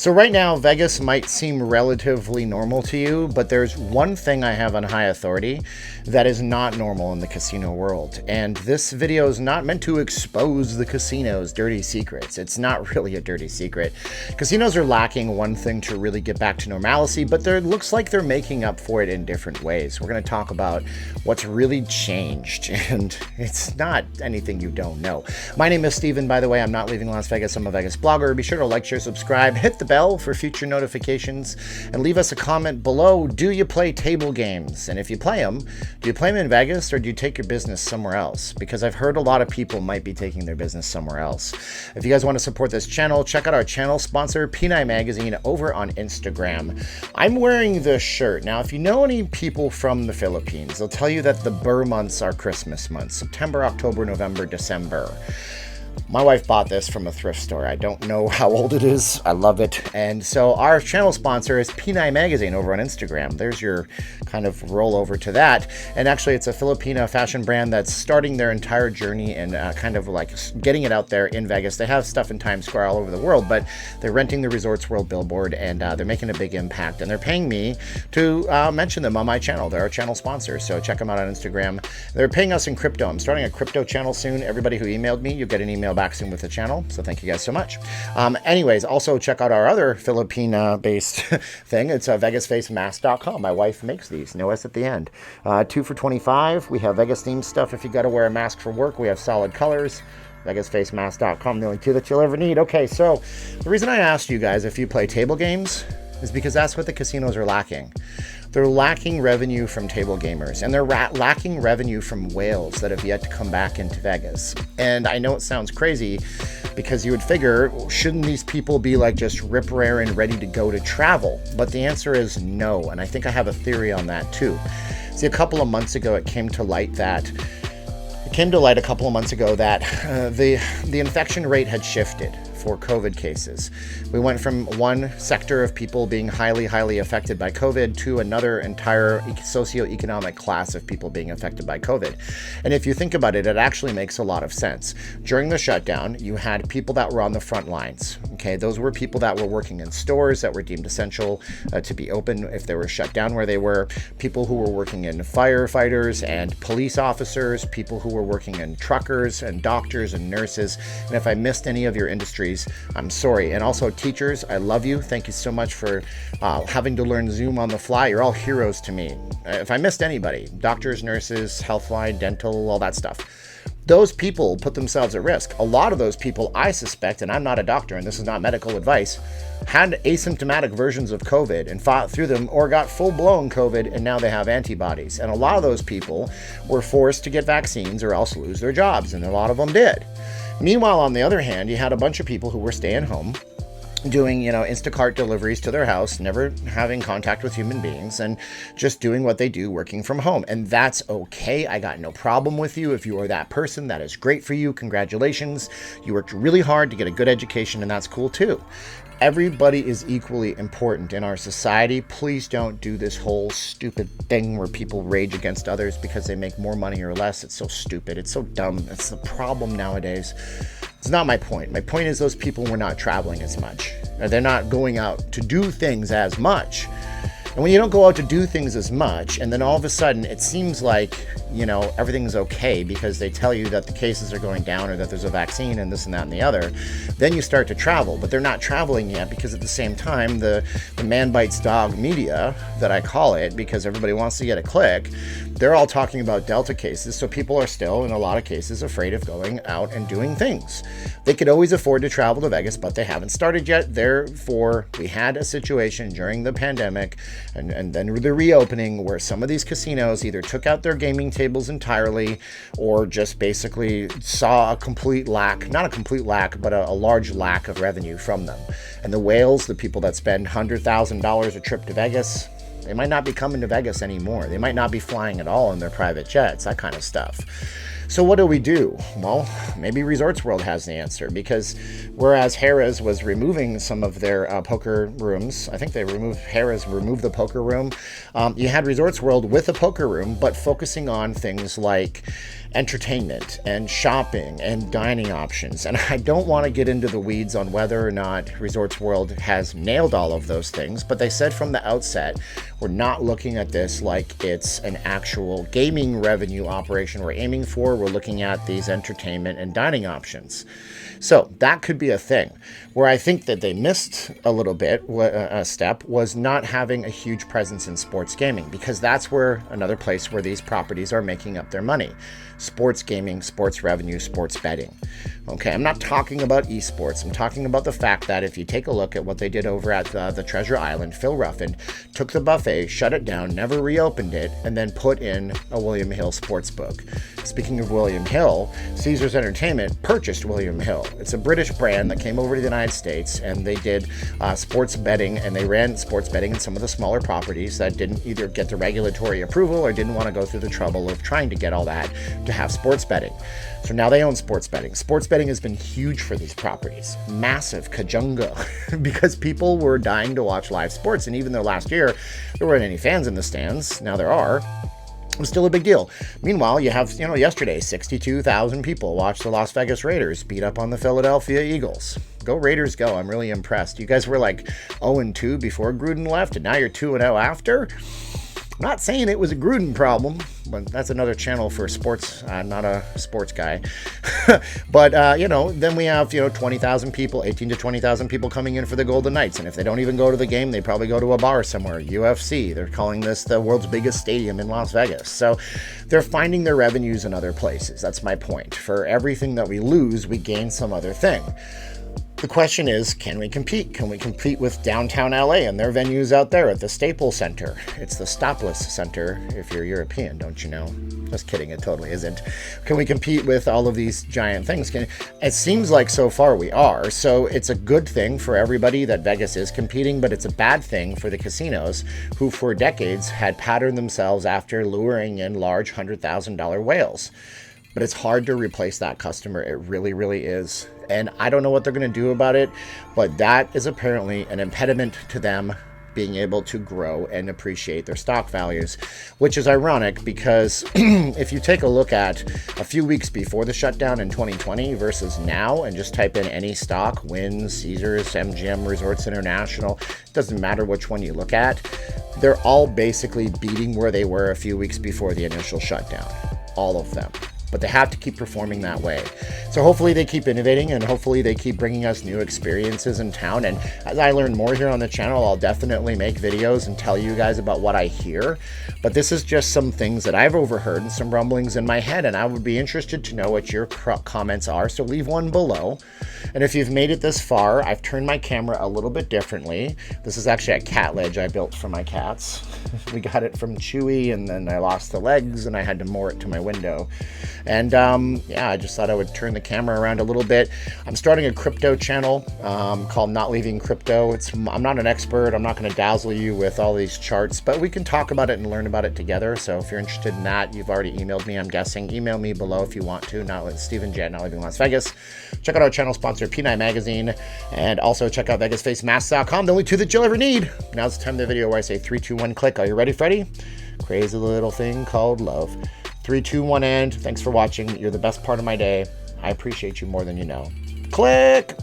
So right now, Vegas might seem relatively normal to you, but there's one thing I have on high authority that is not normal in the casino world. And this video is not meant to expose the casino's dirty secrets. It's not really a dirty secret. Casinos are lacking one thing to really get back to normalcy, but it looks like they're making up for it in different ways. We're going to talk about what's really changed, and it's not anything you don't know. My name is Steven, by the way. I'm not leaving Las Vegas. I'm a Vegas blogger. Be sure to like, share, subscribe, hit the bell for future notifications, and leave us a comment below. Do you play table games? And if you play them, do you play them in Vegas or do you take your business somewhere else? Because I've heard a lot of people might be taking their business somewhere else. If you guys want to support this channel, check out our channel sponsor, P9 Magazine, over on Instagram. I'm wearing this shirt. Now, if you know any people from the Philippines, they'll tell you that the Burr months are Christmas months: September, October, November, December. My wife bought this from a thrift store. I don't know how old it is. I love it. And so our channel sponsor is P9 Magazine over on Instagram. There's your kind of rollover to that. And actually, it's a Filipino fashion brand that's starting their entire journey and kind of like getting it out there in Vegas. They have stuff in Times Square all over the world, but they're renting the Resorts World billboard, and they're making a big impact. And they're paying me to mention them on my channel. They're our channel sponsor, so check them out on Instagram. They're paying us in crypto. I'm starting a crypto channel soon. Everybody who emailed me, you'll get an email back soon with the channel, so thank you guys so much. Anyways, also check out our other Filipina-based thing. It's VegasFaceMask.com. My wife makes these, no S at the end. 2 for $25. We have Vegas themed stuff. If you got to wear a mask for work, we have solid colors. VegasFaceMask.com, the only two that you'll ever need. Okay, so the reason I asked you guys if you play table games is because that's what the casinos are lacking. They're lacking revenue from table gamers, and they're lacking revenue from whales that have yet to come back into Vegas. And I know it sounds crazy because you would figure, shouldn't these people be like just rip rare and ready to go to travel? But the answer is no, and I think I have a theory on that too. See, a couple of months ago, it came to light a couple of months ago that the infection rate had shifted for COVID cases. We went from one sector of people being highly, highly affected by COVID to another entire socioeconomic class of people being affected by COVID. And if you think about it, it actually makes a lot of sense. During the shutdown, you had people that were on the front lines. Okay, those were people that were working in stores that were deemed essential to be open if they were shut down where they were, people who were working in firefighters and police officers, people who were working in truckers and doctors and nurses. And if I missed any of your industries, I'm sorry. And also teachers, I love you. Thank you so much for having to learn Zoom on the fly. You're all heroes to me. If I missed anybody, doctors, nurses, healthline, dental, all that stuff, those people put themselves at risk. A lot of those people, I suspect, and I'm not a doctor and this is not medical advice, had asymptomatic versions of COVID and fought through them, or got full-blown COVID and now they have antibodies. And a lot of those people were forced to get vaccines or else lose their jobs, and a lot of them did. Meanwhile, on the other hand, you had a bunch of people who were staying home, doing, Instacart deliveries to their house, never having contact with human beings, and just doing what they do, working from home. And that's okay. I got no problem with you. If you are that person, that is great for you. Congratulations. You worked really hard to get a good education, and that's cool too. Everybody is equally important in our society. Please don't do this whole stupid thing where people rage against others because they make more money or less. It's so stupid. It's so dumb. It's the problem nowadays. It's not my point. My point is those people were not traveling as much. They're not going out to do things as much. And when you don't go out to do things as much, and then all of a sudden it seems like, everything's okay because they tell you that the cases are going down or that there's a vaccine and this and that and the other, then you start to travel. But they're not traveling yet because at the same time, the man bites dog media, that I call it, because everybody wants to get a click, they're all talking about Delta cases. So people are still, in a lot of cases, afraid of going out and doing things. They could always afford to travel to Vegas, but they haven't started yet. Therefore, we had a situation during the pandemic and then the reopening where some of these casinos either took out their gaming tables entirely or just basically saw a complete lack, not a complete lack, but a large lack of revenue from them. And the whales, the people that spend $100,000 a trip to Vegas, they might not be coming to Vegas anymore. They might not be flying at all in their private jets, that kind of stuff. So what do we do? Well, maybe Resorts World has the answer, because whereas Harrah's was removing some of their poker rooms, I think Harrah's removed the poker room. You had Resorts World with a poker room, but focusing on things like entertainment and shopping and dining options. And I don't want to get into the weeds on whether or not Resorts World has nailed all of those things, but they said from the outset, we're not looking at this like it's an actual gaming revenue operation we're aiming for. We're looking at these entertainment and dining options. So that could be a thing. Where I think that they missed a little bit, a step, was not having a huge presence in sports gaming, because that's where another place where these properties are making up their money. Sports gaming, sports revenue, sports betting. Okay, I'm not talking about esports. I'm talking about the fact that if you take a look at what they did over at the Treasure Island, Phil Ruffin took the buffet, shut it down, never reopened it, and then put in a William Hill sportsbook. Speaking of William Hill, Caesars Entertainment purchased William Hill. It's a British brand that came over to the United States, and they did sports betting, and they ran sports betting in some of the smaller properties that didn't either get the regulatory approval or didn't want to go through the trouble of trying to get all that to have sports betting. So now they own sports betting. Sports betting has been huge for these properties. Massive kajunga, because people were dying to watch live sports. And even though last year there weren't any fans in the stands, now there are. It was still a big deal. Meanwhile, you have, yesterday, 62,000 people watched the Las Vegas Raiders beat up on the Philadelphia Eagles. Go Raiders, go. I'm really impressed. You guys were like 0-2 before Gruden left, and now you're 2-0 after. I'm not saying it was a Gruden problem, but that's another channel for sports. I'm not a sports guy. But, then we have, 20,000 people, 18 to 20,000 people coming in for the Golden Knights. And if they don't even go to the game, they probably go to a bar somewhere. UFC, they're calling this the world's biggest stadium in Las Vegas. So they're finding their revenues in other places. That's my point. For everything that we lose, we gain some other thing. The question is, can we compete? Can we compete with downtown LA and their venues out there at the Staples Center? It's the Stopless Center if you're European, don't you know? Just kidding, it totally isn't. Can we compete with all of these giant things? It seems like so far we are, so it's a good thing for everybody that Vegas is competing, but it's a bad thing for the casinos who for decades had patterned themselves after luring in large $100,000 whales. But it's hard to replace that customer. It really, really is. And I don't know what they're going to do about it, but that is apparently an impediment to them being able to grow and appreciate their stock values, which is ironic because if you take a look at a few weeks before the shutdown in 2020 versus now and just type in any stock, Wynn, Caesars, MGM Resorts International, it doesn't matter which one you look at, they're all basically beating where they were a few weeks before the initial shutdown. All of them. But they have to keep performing that way. So hopefully they keep innovating, and hopefully they keep bringing us new experiences in town. And as I learn more here on the channel, I'll definitely make videos and tell you guys about what I hear. But this is just some things that I've overheard and some rumblings in my head, and I would be interested to know what your comments are. So leave one below. And if you've made it this far, I've turned my camera a little bit differently. This is actually a cat ledge I built for my cats. We got it from Chewy, and then I lost the legs and I had to moor it to my window. And I just thought I would turn the camera around a little bit. I'm starting a crypto channel called Not Leaving Crypto. I'm not an expert. I'm not going to dazzle you with all these charts, but we can talk about it and learn about it together. So if you're interested in that, you've already emailed me, I'm guessing. Email me below if you want to. Stephen J. Not Leaving Las Vegas. Check out our channel sponsor, P9 Magazine, and also check out VegasFaceMasks.com. The only two that you'll ever need. Now's the time of the video where I say 3, 2, 1, click. Are you ready, Freddy? Crazy little thing called love. 3, 2, 1, and thanks for watching. You're the best part of my day. I appreciate you more than you know. Click!